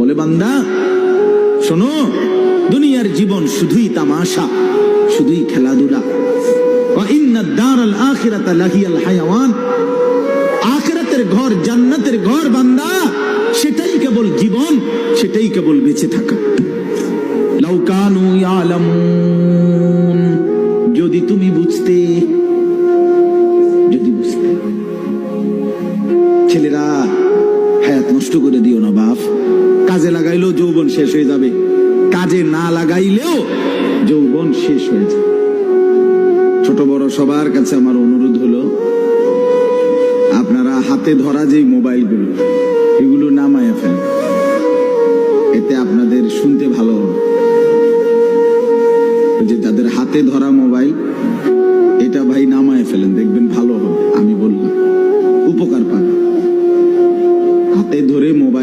বলে বান্দা শোনো, দুনিয়ার জীবন শুধুই তামাশা, শুধুই খেলাধুলা। ওয়া ইন্নাদ দারাল আখিরাতা লাহিয়াল হায়াওয়ান, আখিরাতের ঘর, জান্নাতের ঘর বান্দা, সেটাই কেবল জীবন, সেটাই কেবল বেঁচে থাকা। লাউ কানু ইয়ালামুন, যদি তুমি বুঝতে, যদি বুঝতে। ছেলেরা হায়াত নষ্ট করে দিও না বাপ। কাজে লাগাইলেও যৌবন শেষ হয়ে যাবে, কাজে না লাগাইলেও যৌবন শেষ হয়ে যাবে। ছোট বড় সবার কাছে আমার অনুরোধ হলো, আপনারা হাতে ধরা যে মোবাইলগুলো, এগুলো নামায় ফেলেন, এতে আপনাদের শুনতে ভালো হবে। যে যাদের হাতে ধরা মোবাইল, এটা ভাই নামায় ফেলেন, দেখবেন ভালো হবে। আমি বললাম উপকার পাবেন। হাতে ধরে মোবাইল